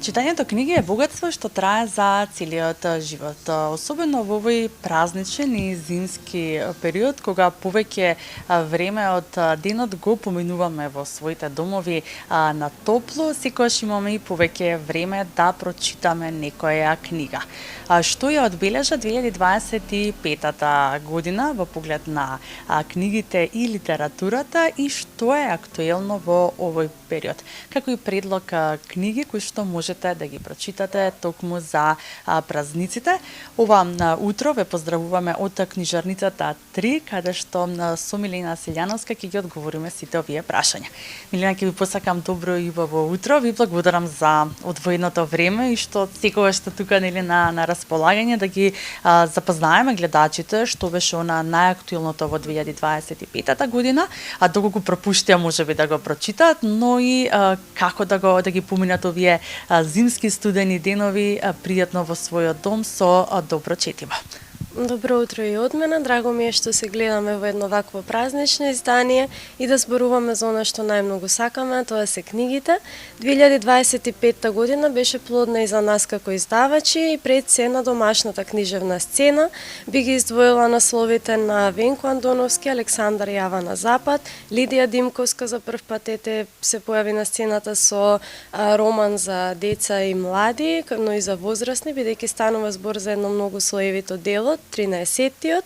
Читањето книги е богатство што трае за целиот живот. Особено во овој празничен и зимски период, кога повеќе време од денот го поминуваме во своите домови на топло, секогаш имаме и повеќе време да прочитаме некоја книга. Што ја одбележа 2025 година во поглед на книгите и литературата и што е актуелно во овој период? Како и предлог книги кои што можете да ги прочитате токму за празниците. Ова утро ве поздравуваме од книжарницата 3, каде што со Милена Селјановска ќе ги одговориме сите овие прашања. Милена, ќе ви посакам добро и убаво утро. Ви благодарам за одвоеното време и што секогаш сте тука на располагање да ги запознаеме гледачите што беше она најактуелното во 2025 година, а доколку пропуштија можеби да го прочитаат, но и како да ги поминат овие зимски студени денови пријатно во својот дом со добро четиво. Добро утро и од мене. Драго ми е што се гледаме во едно вакво празнично издание и да зборуваме за она што најмногу сакаме, тоа се книгите. 2025 година беше плодна и за нас како издавачи и пред се на домашната книжевна сцена. Би ги издвоила насловите на Венко Андоновски, Александар Јава на запад, Лидија Димковска за прв пат се појави на сцената со роман за деца и млади, но и за возрастни, бидејќи станува збор за едно многу слоевито дело, 13-тиот,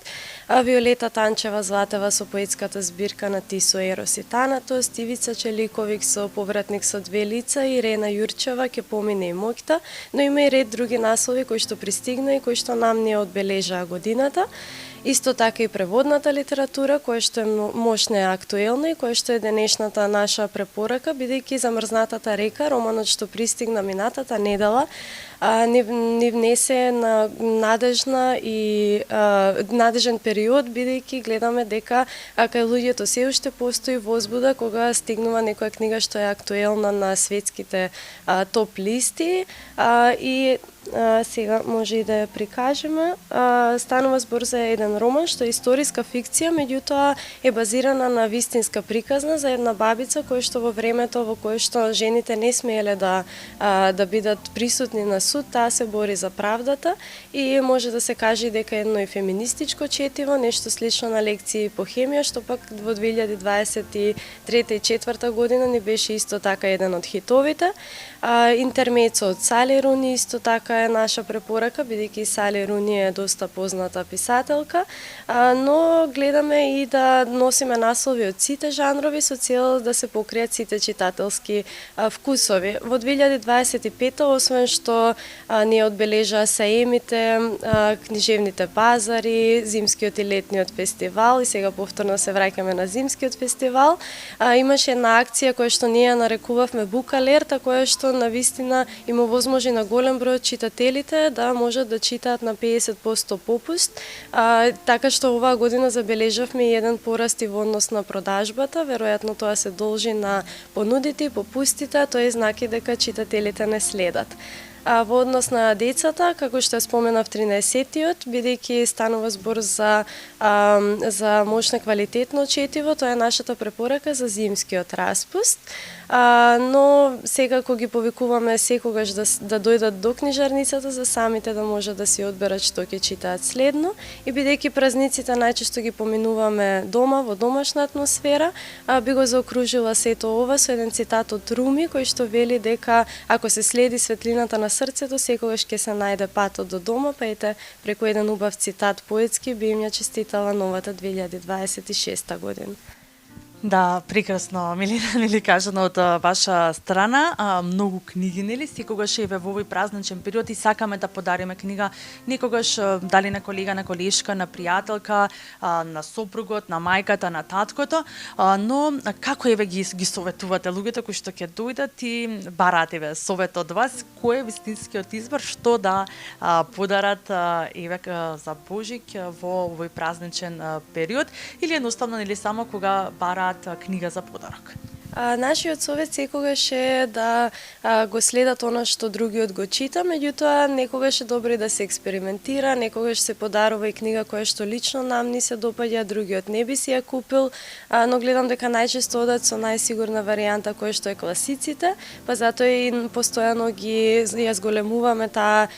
Виолета Танчева Златева со поетската збирка на Тисо, Ерос и Танатос, Ивица Челиковик со Повратник со две лица, Ирена Јурчева Ќе помине и моќта, но има и ред други наслови кои што пристигна и кои што нам не одбележаа годината. Исто така и преводната литература, која што е мощна и актуелна и која што е денешната наша препорака, бидејќи Замрзнатата река, романот што пристигна минатата недела, ни внесе на надежна и надежен период, бидејќи гледаме дека кај луѓето се уште постои возбуда кога стигнува некоја книга што е актуелна на светските топ листи и сега може и да ја прикажеме. Станува збор за еден роман што е историска фикција, меѓутоа е базирана на вистинска приказна за една бабица која што во времето во кое што жените не смееле да бидат присутни на суд, таа се бори за правдата и може да се каже дека едно и феминистичко четиво, нешто слично на лекции по хемија, што пак во 2023 и 2024 година ни беше исто така еден од хитовите. Интермецо од Сали Руни исто така е наша препорака, бидејќи Сали Руни е доста позната писателка, но гледаме и да носиме наслови од сите жанрови со цел да се покријат сите читателски вкусови. Во 2025 освен што ни одбележаа саемите, книжевните базари, зимскиот и летниот фестивал и сега повторно се враќаме на зимскиот фестивал, имаше една акција која што ние ја нарекувавме Бук алерта, која што навистина им овозможи на голем број од читателите да можат да читаат на 50% попуст, така што оваа година забележавме и еден пораст и во однос на продажбата, веројатно тоа се должи на понудите и попустите, тоа е знаки дека читателите не следат. Во однос на децата, како што споменав 13-тиот, бидејќи станува збор за мощно квалитетно четиво, тоа е нашата препорака за зимскиот распуст. Но сега кога ги повикуваме секогаш да дојдат до книжарницата за самите да можат да си одберат што ќе читаат следно и бидејќи празниците најчесто ги поминуваме дома во домашна атмосфера, би го заокружила сето ова со еден цитат од Руми кој што вели дека ако се следи светлината на срцето, секогаш ќе се најде патот до дома, па ете преку еден убав цитат поетски би им ја честитала новата 2026 година. Да, прекрасно, Милена, нели кажано од ваша страна, многу книги, нели, секогаш е во овој празничен период и сакаме да подариме книга некогаш дали на колега, на колешка, на пријателка, на сопругот, на мајката, на таткото, но како еве ги советувате луѓето кои што ќе дојдат и бараат еве совет од вас, кој е вистинскиот избор што да подарат еве за Божик во овој празничен период или едноставно нели само кога бараат книга за подарок? Нашиот совет секогаш е да го следат она што другиот го чита, меѓутоа некогаш е добро и да се експериментира, некогаш се подарува и книга која што лично нам ни се допаѓа, другиот не би си ја купил, но гледам дека најчесто одат со најсигурна варијанта која што е класиците, па затоа и постојано ја зголемуваме таа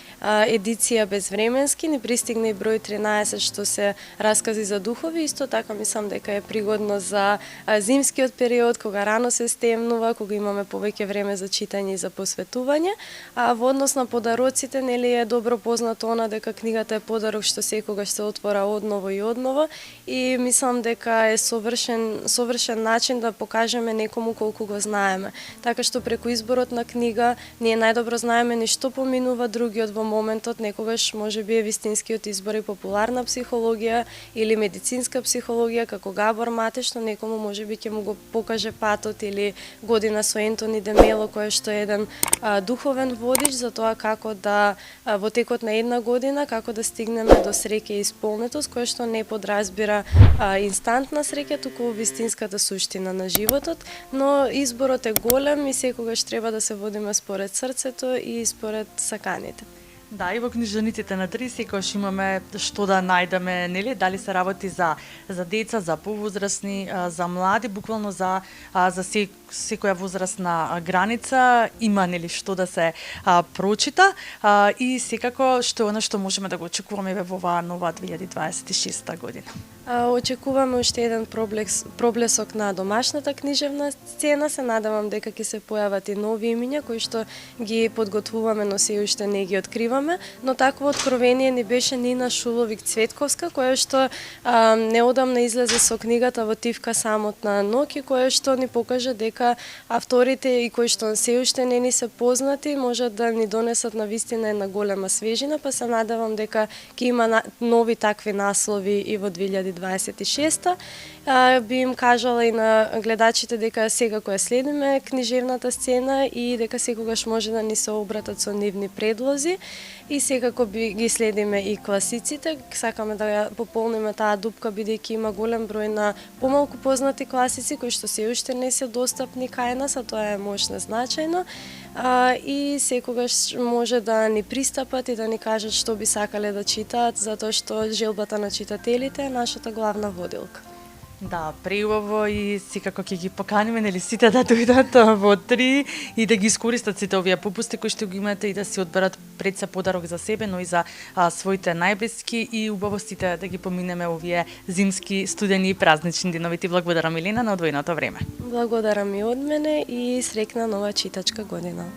едиција безвременски, ни пристигне и број 13 што се раскази за духови, исто така мислам дека е пригодно за зимскиот период, кога рано се стемнува, кога имаме повеќе време за читање и за посветување. А во однос на подароците, нели е добро познато она дека книгата е подарок што секогаш се отвора одново и одново и мислам дека е совршен начин да покажеме некому колку го знаеме. Така што преку изборот на книга ние најдобро знаеме ни што поминува другиот во моментот, некогаш можеби е вистинскиот избор и популарна психологија или медицинска психологија како Габор Мате, што некому можеби ќе му го покаже патот, или Година со Ентони де Мело, кој што е еден духовен водич за тоа како да во текот на една година како да стигнеме до среќа и исполнетост, која што не подразбира инстантна среќа, туку вистинската суштина на животот, но изборот е голем и секогаш треба да се водиме според срцето и според саканите. Да, и во книжаниците на 3 секогаш имаме што да најдеме, нели, дали се работи за деца, за повозрасни, за млади, буквално за секоја возрастна граница има, нели, што да се прочита и секако што е она што можеме да го очекуваме во оваа нова 2026 година. Очекуваме уште еден проблесок на домашната книжевна сцена. Се надевам дека ќе се појават и нови имиња кои што ги подготвуваме, но се уште не ги откриваме. Но такво откровение ни беше Нина Шуловик Цветковска, која што неодамна излезе со книгата Во тивка самотна ноќ, која што ни покажа дека авторите и кои што се уште не ни се познати можат да ни донесат на вистина една голема свежина, па се надевам дека ќе има нови такви наслови и во 2026. Би им кажала и на гледачите дека секако ја следиме книжевната сцена и дека секогаш може да ни се обратат со нивни предлози и секако ги следиме и класиците. Сакаме да ја пополниме таа дупка бидејќи има голем број на помалку познати класици кои што се уште не се достапни кај нас, а тоа е мощно значајно. И секогаш може да ни пристапат и да ни кажат што би сакале да читаат, затоа што желбата на читателите е нашата главна водилка. Да, преубаво и секако ќе ги поканиме, нели, сите да дојдат во 3 и да ги искористат сите овие попусти кои што ги имате и да си одберат пред се подарок за себе, но и за своите најблиски и убавостите да ги поминеме овие зимски, студени и празнични денови. Ти благодарам, Елена, на одвоеното време. Благодарам и од мене и среќна нова читачка година.